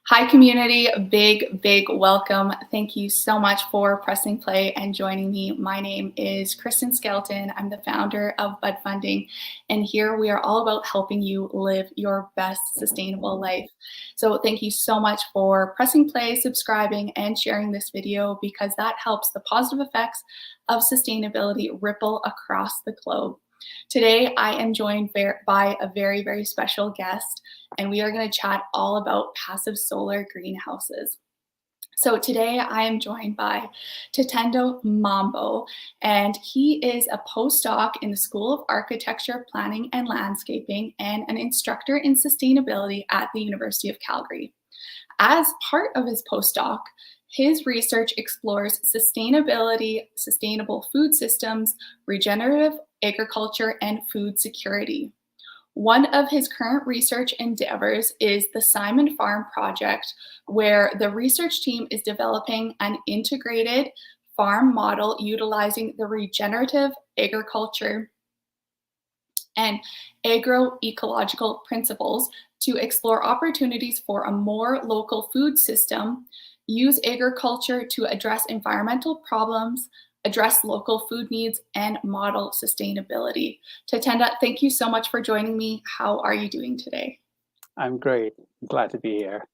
Hi, community. Big welcome. Thank you so much for pressing play and joining me. My name is Kristen Skelton. I'm the founder of Bud Funding, and here we are all about helping you live your best sustainable life. So thank you so much for pressing play, subscribing, and sharing this video because that helps the positive effects of sustainability ripple across the globe. Today, I am joined by a very special guest, and we are going to chat all about passive solar greenhouses. So today I am joined by Tatenda Mambo, and he is a postdoc in the School of Architecture, Planning and Landscaping and an instructor in sustainability at the University of Calgary. As part of his postdoc, his research explores sustainability, sustainable food systems, regenerative agriculture, and food security. One of his current research endeavors is the Simon Farm project, where the research team is developing an integrated farm model utilizing the regenerative agriculture and agroecological principles to explore opportunities for a more local food system, use agriculture to address environmental problems, address local food needs, and model sustainability. Tatenda, thank you so much for joining me. How are you doing today? I'm great. Glad to be here.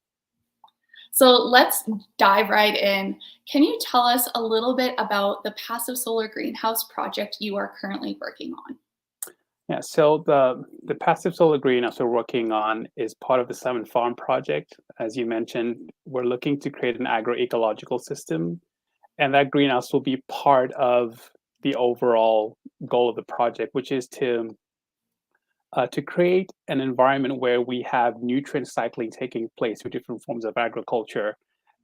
So let's dive right in. Can you tell us a little bit about the passive solar greenhouse project you are currently working on? Yeah, so the passive solar greenhouse we're working on is part of the Simon Farm project. As you mentioned, we're looking to create an agroecological system, and that greenhouse will be part of the overall goal of the project, which is to create an environment where we have nutrient cycling taking place with different forms of agriculture.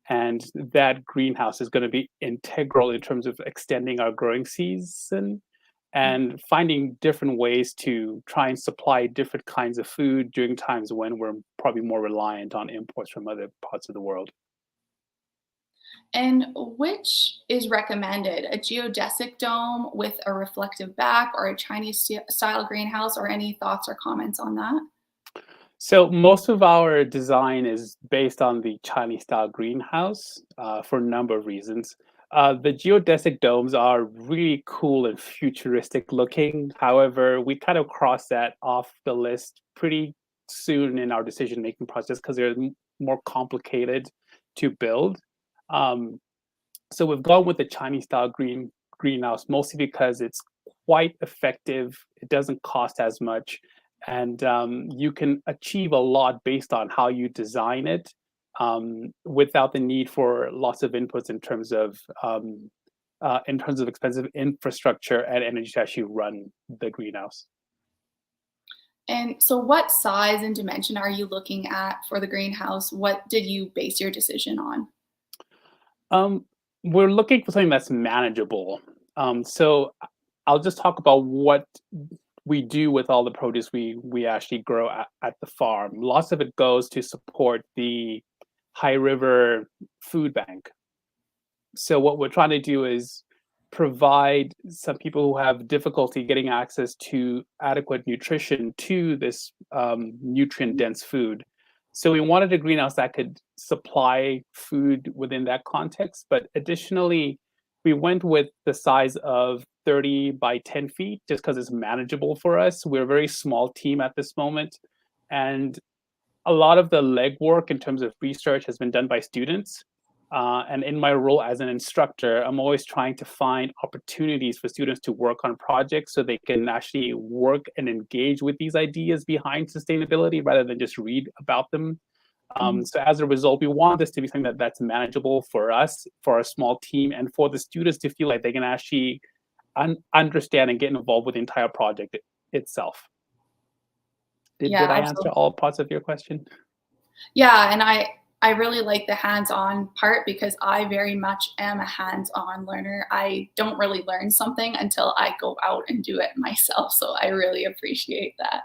And that greenhouse is going to be integral in terms of extending our growing season and finding different ways to try and supply different kinds of food during times when we're probably more reliant on imports from other parts of the world. And which is recommended? A geodesic dome with a reflective back or a Chinese style greenhouse, or any thoughts or comments on that? So most of our design is based on the Chinese style greenhouse for a number of reasons. The geodesic domes are really cool and futuristic looking. However, we kind of crossed that off the list pretty soon in our decision making process because they're more complicated to build. Um, so we've gone with the Chinese style greenhouse mostly because it's quite effective. It doesn't cost as much, and you can achieve a lot based on how you design it, without the need for lots of inputs in terms of expensive infrastructure and energy to actually run the greenhouse. And so, what size and dimension are you looking at for the greenhouse? What did you base your decision on? Um, we're looking for something that's manageable. So I'll just talk about what we do with all the produce we actually grow at the farm. Lots of it goes to support the High River Food Bank. So what we're trying to do is provide some people who have difficulty getting access to adequate nutrition to this nutrient dense food. So we wanted a greenhouse that could supply food within that context, but additionally, we went with the size of 30 by 10 feet just because it's manageable for us. We're a very small team at this moment, and a lot of the legwork in terms of research has been done by students. And in my role as an instructor, I'm always trying to find opportunities for students to work on projects so they can actually work and engage with these ideas behind sustainability rather than just read about them. So as a result, we want this to be something that's manageable for us, for our small team, and for the students to feel like they can actually understand and get involved with the entire project itself. Yeah, Did I answer absolutely. all parts of your question? Yeah, and I really like the hands-on part because I very much am a hands-on learner. I don't really learn something until I go out and do it myself. So I really appreciate that.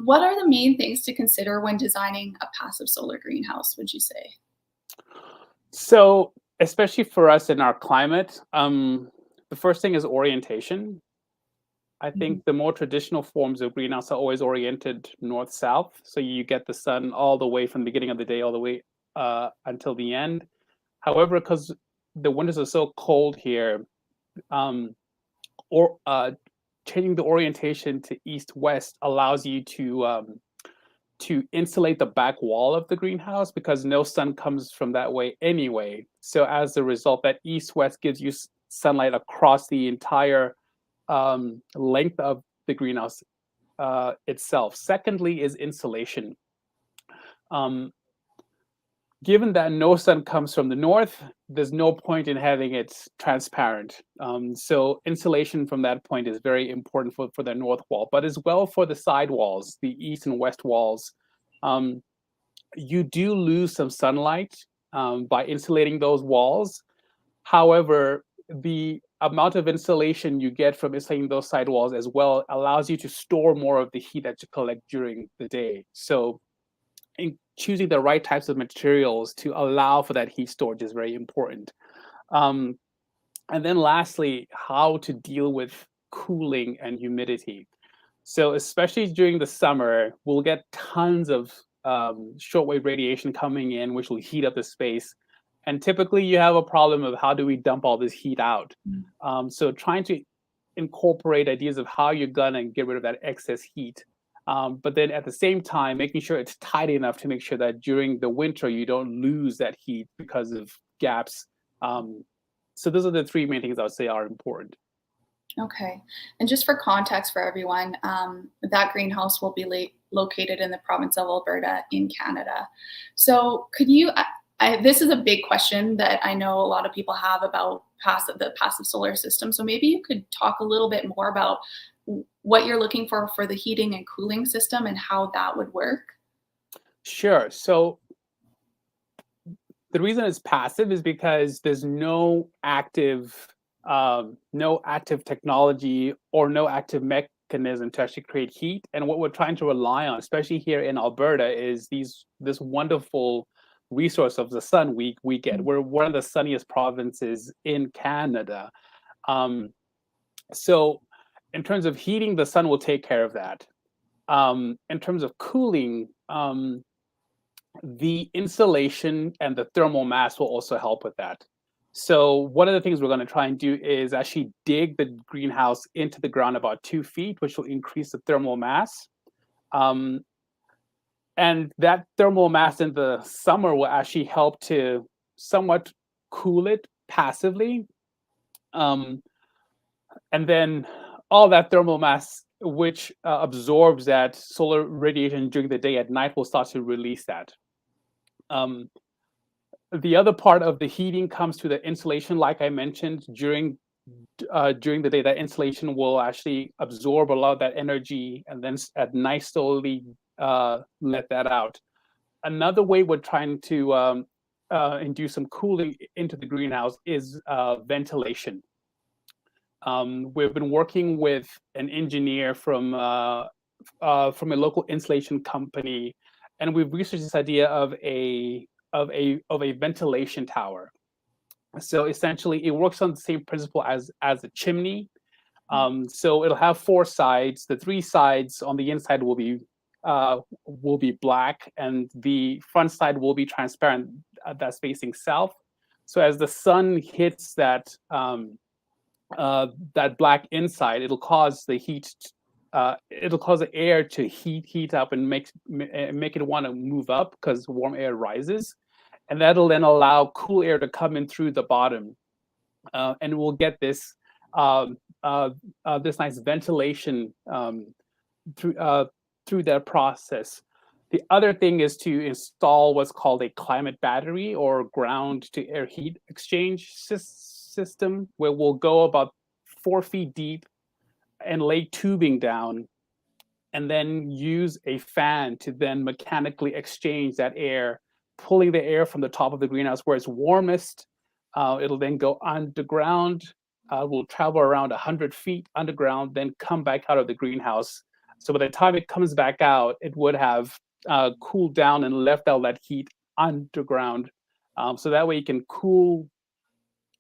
What are the main things to consider when designing a passive solar greenhouse, would you say? So, especially for us in our climate, the first thing is orientation. I Mhm. think the more traditional forms of greenhouse are always oriented north-south, so you get the sun all the way from the beginning of the day all the way until the end. However, because the winters are so cold here, um, or changing the orientation to east-west allows you to insulate the back wall of the greenhouse because no sun comes from that way anyway. So as a result, that east-west gives you sunlight across the entire length of the greenhouse itself. Secondly is insulation. Um, Given that no sun comes from the north, there's no point in having it transparent. So insulation from that point is very important for the north wall, but as well for the side walls, the east and west walls. You do lose some sunlight by insulating those walls. However, the amount of insulation you get from insulating those side walls as well allows you to store more of the heat that you collect during the day. So in choosing the right types of materials to allow for that heat storage is very important. Um, and then lastly, how to deal with cooling and humidity. So especially during the summer, we'll get tons of shortwave radiation coming in, which will heat up the space. And typically you have a problem of how do we dump all this heat out? So trying to incorporate ideas of how you're gonna get rid of that excess heat. But then at the same time, making sure it's tight enough to make sure that during the winter, you don't lose that heat because of gaps. So those are the three main things I would say are important. Okay. And just for context for everyone, that greenhouse will be located in the province of Alberta in Canada. So could you, this is a big question that I know a lot of people have about the passive solar system. So maybe you could talk a little bit more about what you're looking for the heating and cooling system and how that would work. Sure. So the reason it's passive is because there's no active technology or no active mechanism to actually create heat. And what we're trying to rely on, especially here in Alberta, is this wonderful resource of the sun we get. We're one of the sunniest provinces in Canada. So in terms of heating, the sun will take care of that. In terms of cooling, the insulation and the thermal mass will also help with that. So one of the things we're going to try and do is actually dig the greenhouse into the ground about 2 feet, which will increase the thermal mass. And that thermal mass in the summer will actually help to somewhat cool it passively. And then all that thermal mass, which absorbs that solar radiation during the day, at night will start to release that. The other part of the heating comes to the insulation. Like I mentioned, during the day, that insulation will actually absorb a lot of that energy, and then at night slowly let that out. Another way we're trying to induce some cooling into the greenhouse is ventilation. We've been working with an engineer from a local insulation company, and we've researched this idea of a ventilation tower. So essentially, it works on the same principle as a chimney. So it'll have 4 sides. The 3 sides on the inside will be black, and the front side will be transparent. That's facing south. So as the sun hits that black inside, it'll cause the heat. It'll cause the air to heat up and make it want to move up because warm air rises, and that'll then allow cool air to come in through the bottom, and we'll get this this nice ventilation through that process. The other thing is to install what's called a climate battery or ground to air heat exchange system, where we'll go about 4 feet deep and lay tubing down, and then use a fan to then mechanically exchange that air, pulling the air from the top of the greenhouse where it's warmest. It'll then go underground. Will travel around 100 feet underground, then come back out of the greenhouse. So by the time it comes back out, it would have cooled down and left all that heat underground. So that way you can cool.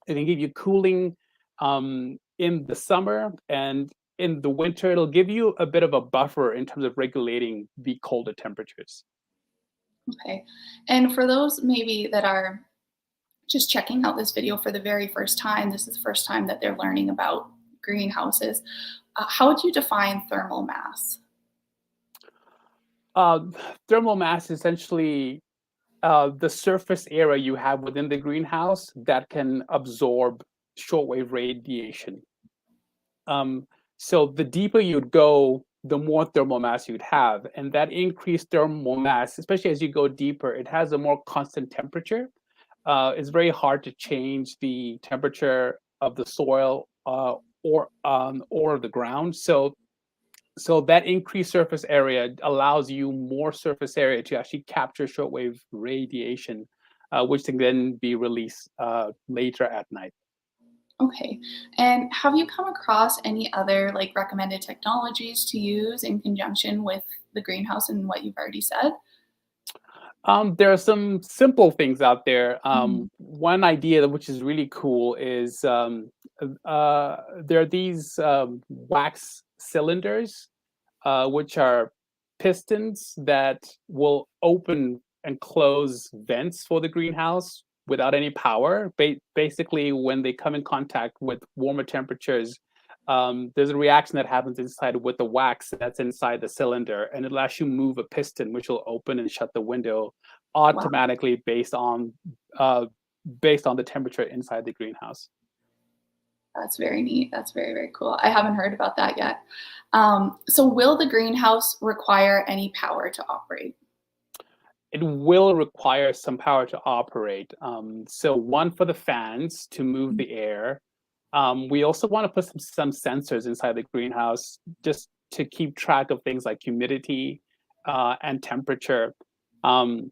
It can give you cooling in the summer, and in the winter, it'll give you a bit of a buffer in terms of regulating the colder temperatures. Okay. And for those maybe that are just checking out this video for the very first time, this is the first time that they're learning about greenhouses. How would you define thermal mass? Uh, Thermal mass is essentially the surface area you have within the greenhouse that can absorb shortwave radiation. Um, so the deeper you'd go, the more thermal mass you'd have, and that increased thermal mass, especially as you go deeper, it has a more constant temperature. It's very hard to change the temperature of the soil or the ground. So that increased surface area allows you more surface area to actually capture shortwave radiation, which can then be released later at night. Okay. And have you come across any other like recommended technologies to use in conjunction with the greenhouse and what you've already said? There are some simple things out there. Mhm. One idea which is really cool is there are these wax cylinders, which are pistons that will open and close vents for the greenhouse without any power. Basically, when they come in contact with warmer temperatures, there's a reaction that happens inside with the wax that's inside the cylinder, and it'll actually move a piston, which will open and shut the window Wow, automatically uh, based on the temperature inside the greenhouse. that's very neat. That's very, very cool. I haven't heard about that yet. So, will the greenhouse require any power to operate? It will require some power to operate. So one for the fans to move the air. We also want to put some sensors inside the greenhouse just to keep track of things like humidity and temperature. Um,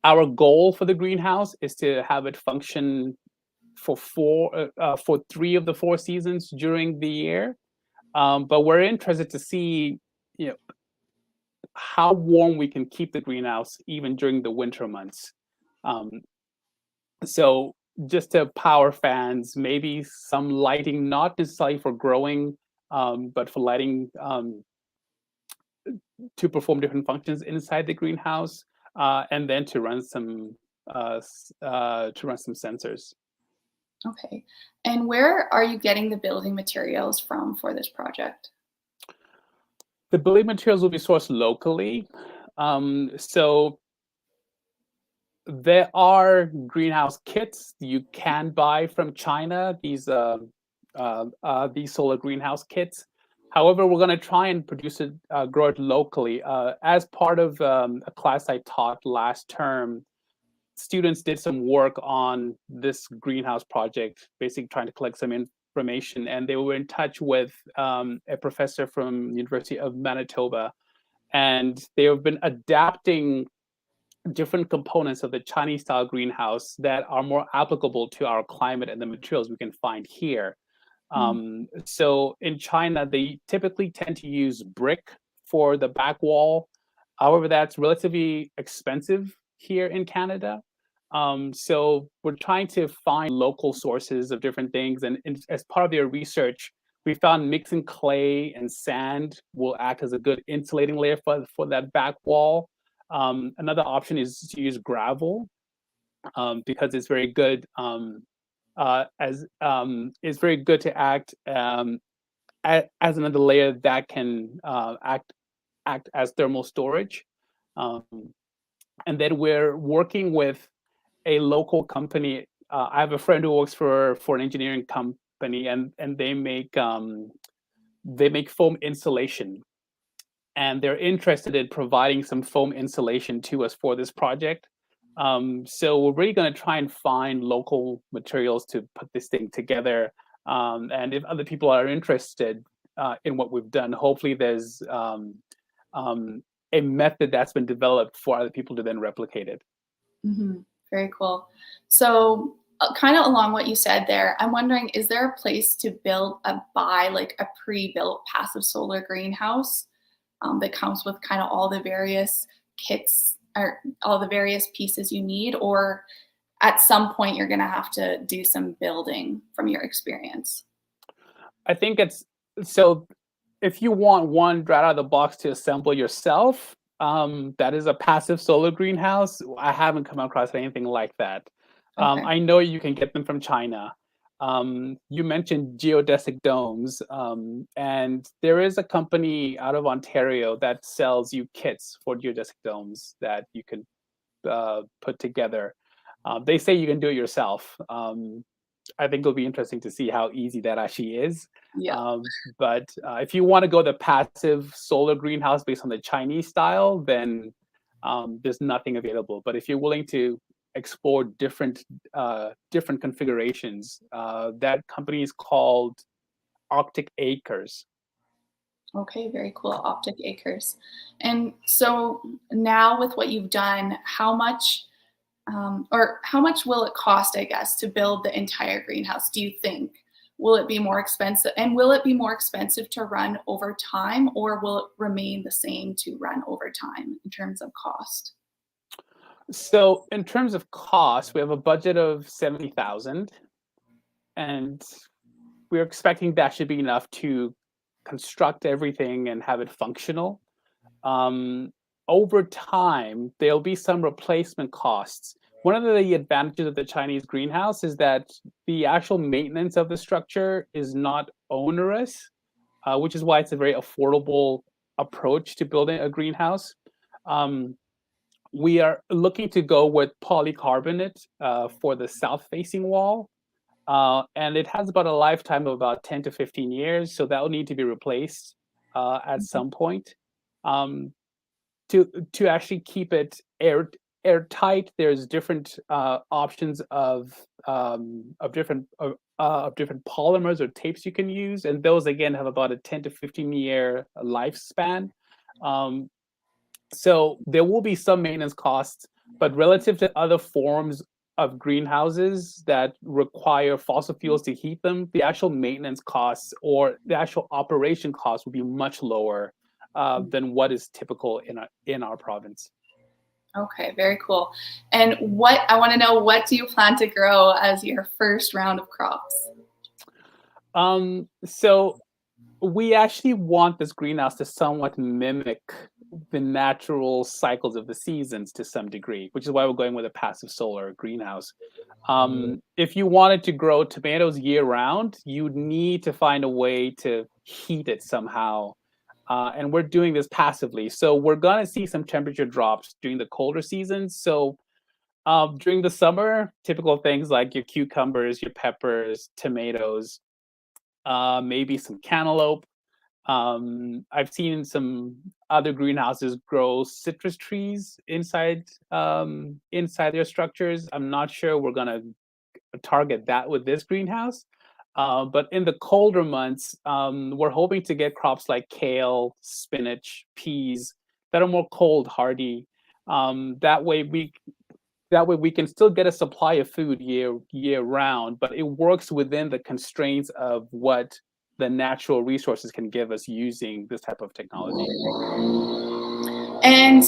our goal for the greenhouse is to have it function for 3 of the 4 seasons during the year. But we're interested to see, you know, how warm we can keep the greenhouse even during the winter months. Um, so just to power fans, maybe some lighting, not necessarily for growing, but for lighting to perform different functions inside the greenhouse, and then to run some sensors. Okay. And where are you getting the building materials from for this project? The building materials will be sourced locally. So there are greenhouse kits you can buy from China. These solar greenhouse kits. However, we're going to try and produce it, grow it locally. As part of a class I taught last term, students did some work on this greenhouse project, basically trying to collect some information, and they were in touch with a professor from the University of Manitoba, and they have been adapting different components of the Chinese style greenhouse that are more applicable to our climate and the materials we can find here. Mm, So in China, they typically tend to use brick for the back wall. However, that's relatively expensive here in Canada. So we're trying to find local sources of different things. And as part of their research, we found mixing clay and sand will act as a good insulating layer for that back wall. Another option is to use gravel because it's very good as it's very good to act as another layer that can act as thermal storage. Um, and then we're working with a local company. I have a friend who works for an engineering company, and they make foam insulation, and they're interested in providing some foam insulation to us for this project. So we're really going to try and find local materials to put this thing together. And if other people are interested in what we've done, hopefully there's um, a method that's been developed for other people to then replicate it. mhm. Very cool. So, kind of along what you said there, I'm wondering, is there a place to buy like a pre-built passive solar greenhouse that comes with kind of all the various kits or all the various pieces you need, or at some point you're going to have to do some building from your experience? I think it's so if you want one right out of the box to assemble yourself, that is a passive solar greenhouse. I haven't come across anything like that. Okay. I know you can get them from China. You mentioned geodesic domes, and there is a company out of Ontario that sells you kits for geodesic domes that you can put together. They say you can do it yourself. I think it'll be interesting to see how easy that actually is. Yeah. But if you want to go the passive solar greenhouse based on the Chinese style, then there's nothing available. But if you're willing to explore different configurations, that company is called Arctic Acres. Okay, very cool. Optic acres. And so now with what you've done, how much or how much will it cost, I guess, to build the entire greenhouse, do you think? Will it be more expensive? And will it be more expensive to run over time, or will it remain the same to run over time in terms of cost? So in terms of cost, we have a budget of 70,000, and we're expecting that should be enough to construct everything and have it functional. Um, Over time, there'll be some replacement costs. One of the advantages of the Chinese greenhouse is that the actual maintenance of the structure is not onerous, which is why it's a very affordable approach to building a greenhouse. Um, we are looking to go with polycarbonate for the south-facing wall, and it has about a lifetime of about 10 to 15 years, so that will need to be replaced at Mhm. some point. Um, to actually keep it airtight, there's different options of different polymers or tapes you can use, and those again have about a 10 to 15-year lifespan. Um, so there will be some maintenance costs, but relative to other forms of greenhouses that require fossil fuels to heat them, the actual maintenance costs or the actual operation costs will be much lower than what is typical in our province. Okay, very cool. And what I want to know, what do you plan to grow as your first round of crops? So we actually want this greenhouse to somewhat mimic the natural cycles of the seasons to some degree, which is why we're going with a passive solar greenhouse. If you wanted to grow tomatoes year round, you'd need to find a way to heat it somehow. And we're doing this passively. So we're going to see some temperature drops during the colder seasons. So during the summer, typical things like your cucumbers, your peppers, tomatoes, maybe some cantaloupe. I've seen some other greenhouses grow citrus trees inside their structures. I'm not sure we're gonna target that with this greenhouse. But in the colder months, we're hoping to get crops like kale, spinach, peas that are more cold hardy. That way we can still get a supply of food year round, but it works within the constraints of what the natural resources can give us using this type of technology. And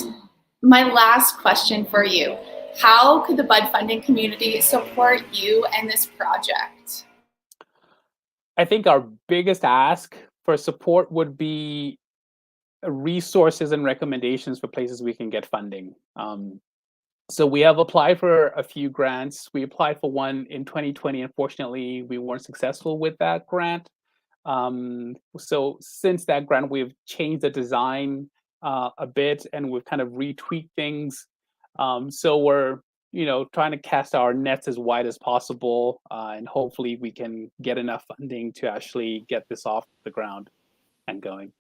my last question for you, how could the Bud Funding community support you and this project? I think our biggest ask for support would be resources and recommendations for places we can get funding. So we have applied for a few grants. We applied for one in 2020. Unfortunately, we weren't successful with that grant. So since that grant, we've changed the design a bit, and we've kind of retweaked things. So we're trying to cast our nets as wide as possible, and hopefully we can get enough funding to actually get this off the ground and going.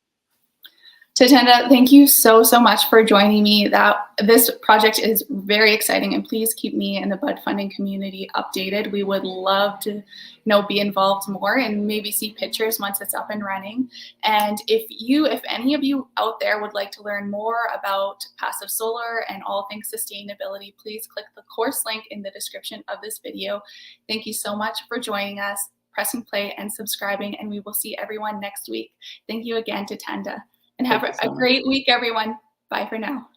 Tatenda, thank you so much for joining me. This project is very exciting, and please keep me and the Bud Funding community updated. We would love to, be involved more and maybe see pictures once it's up and running. And if any of you out there would like to learn more about passive solar and all things sustainability, please click the course link in the description of this video. Thank you so much for joining us, pressing play and subscribing, and we will see everyone next week. Thank you again, Tatenda. And have Thank you a so much. great week, everyone. Bye for now.